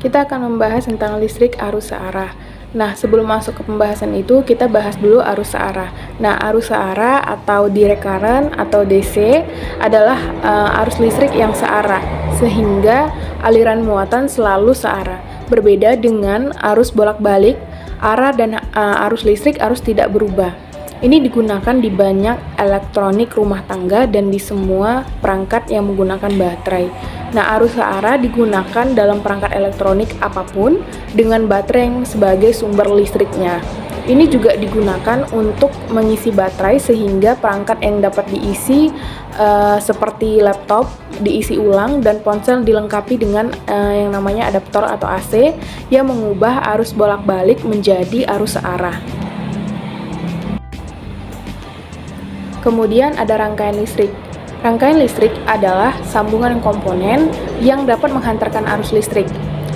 Kita akan membahas tentang listrik arus searah. Nah, sebelum masuk ke pembahasan itu, kita bahas dulu arus searah. Nah, arus searah atau direct current atau DC adalah arus listrik yang searah, sehingga aliran muatan selalu searah. Berbeda dengan arus bolak-balik, arah dan arus listrik harus tidak berubah. Ini digunakan di banyak elektronik rumah tangga dan di semua perangkat yang menggunakan baterai. Nah, arus searah digunakan dalam perangkat elektronik apapun dengan baterai yang sebagai sumber listriknya. Ini juga digunakan untuk mengisi baterai sehingga perangkat yang dapat diisi seperti laptop diisi ulang dan ponsel dilengkapi dengan yang namanya adaptor atau AC yang mengubah arus bolak-balik menjadi arus searah. Kemudian ada rangkaian listrik. Rangkaian listrik adalah sambungan komponen yang dapat menghantarkan arus listrik.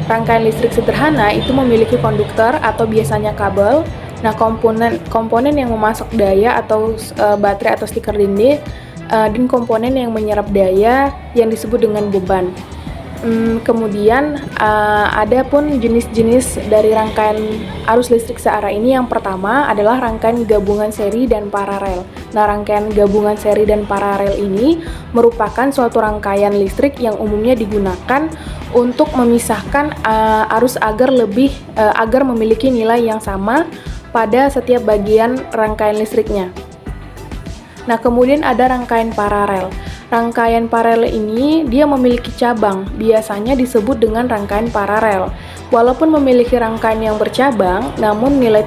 Rangkaian listrik sederhana itu memiliki konduktor atau biasanya kabel. Nah, komponen yang memasok daya atau baterai atau stiker dinding dan komponen yang menyerap daya yang disebut dengan beban. Kemudian ada pun jenis-jenis dari rangkaian arus listrik searah ini. Yang pertama adalah rangkaian gabungan seri dan paralel. Nah, rangkaian gabungan seri dan paralel ini merupakan suatu rangkaian listrik yang umumnya digunakan untuk memisahkan arus agar memiliki nilai yang sama pada setiap bagian rangkaian listriknya. Nah, kemudian ada rangkaian paralel. Rangkaian paralel ini dia memiliki cabang, biasanya disebut dengan rangkaian paralel. Walaupun memiliki rangkaian yang bercabang, namun nilai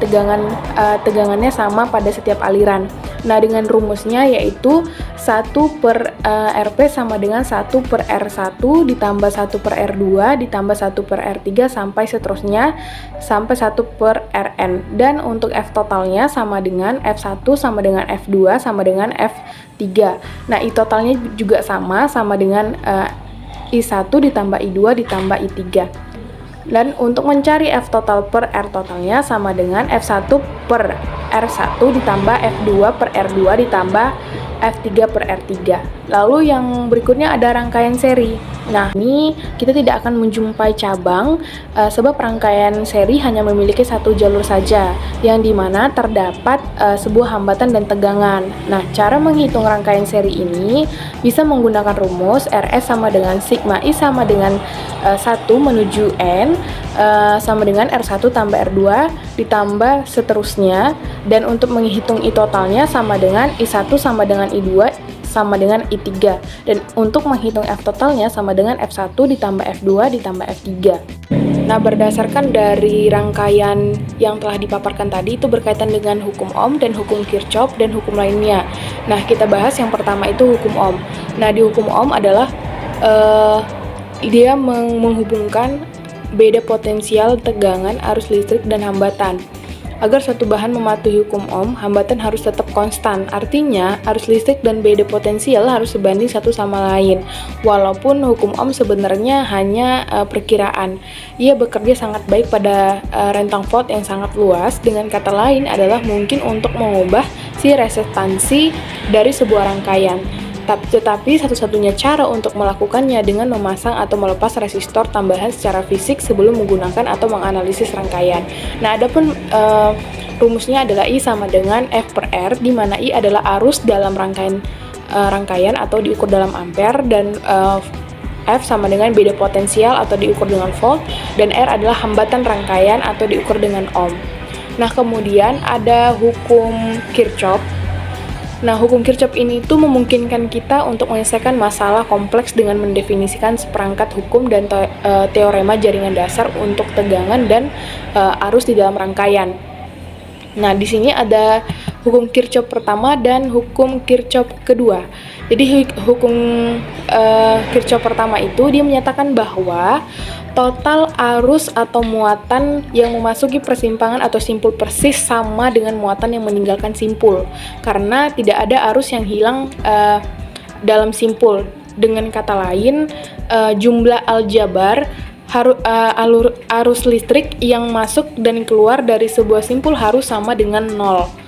tegangannya sama pada setiap aliran. Nah, dengan rumusnya yaitu 1/Rp sama dengan 1/R1 ditambah 1/R2 ditambah 1/R3 sampai seterusnya sampai 1/Rn. Dan untuk F totalnya sama dengan F1 sama dengan F2 sama dengan F3. Nah, I totalnya juga sama dengan I1 ditambah I2 ditambah I3. Dan untuk mencari F total per R totalnya sama dengan F1 per R1 ditambah F2 per R2 ditambah F3 per R3. Lalu yang berikutnya ada rangkaian seri. Nah, ini kita tidak akan menjumpai cabang sebab rangkaian seri hanya memiliki satu jalur saja, yang dimana terdapat sebuah hambatan dan tegangan. Nah, cara menghitung rangkaian seri ini bisa menggunakan rumus RS sama dengan sigma I sama dengan 1 menuju N sama dengan R1 tambah R2 ditambah seterusnya. Dan untuk menghitung I totalnya sama dengan I1 sama dengan I2 sama dengan I3. Dan untuk menghitung F totalnya sama dengan F1 ditambah F2 ditambah F3. Nah, berdasarkan dari rangkaian yang telah dipaparkan tadi itu berkaitan dengan hukum Ohm dan hukum Kirchhoff dan hukum lainnya. Nah, kita bahas yang pertama itu hukum Ohm. Nah, di hukum Ohm adalah dia menghubungkan beda potensial, tegangan, arus listrik, dan hambatan. Agar suatu bahan mematuhi hukum Ohm, hambatan harus tetap konstan. Artinya, arus listrik dan beda potensial harus sebanding satu sama lain. Walaupun hukum Ohm sebenarnya hanya perkiraan. Ia bekerja sangat baik pada rentang volt yang sangat luas. Dengan kata lain adalah mungkin untuk mengubah si resistansi dari sebuah rangkaian. Tetapi satu-satunya cara untuk melakukannya dengan memasang atau melepas resistor tambahan secara fisik sebelum menggunakan atau menganalisis rangkaian. Nah, adapun rumusnya adalah I sama dengan F per R, di mana I adalah arus dalam rangkaian atau diukur dalam ampere, dan F sama dengan beda potensial atau diukur dengan volt, dan R adalah hambatan rangkaian atau diukur dengan ohm. Nah, kemudian ada hukum Kirchhoff. Nah, hukum Kirchhoff ini tuh memungkinkan kita untuk menyelesaikan masalah kompleks dengan mendefinisikan seperangkat hukum dan teorema jaringan dasar untuk tegangan dan arus di dalam rangkaian. Nah, di sini ada hukum Kirchhoff pertama dan hukum Kirchhoff kedua. Jadi hukum Kirchhoff pertama itu dia menyatakan bahwa total arus atau muatan yang memasuki persimpangan atau simpul persis sama dengan muatan yang meninggalkan simpul, karena tidak ada arus yang hilang dalam simpul. Dengan kata lain, jumlah aljabar arus listrik yang masuk dan keluar dari sebuah simpul harus sama dengan 0.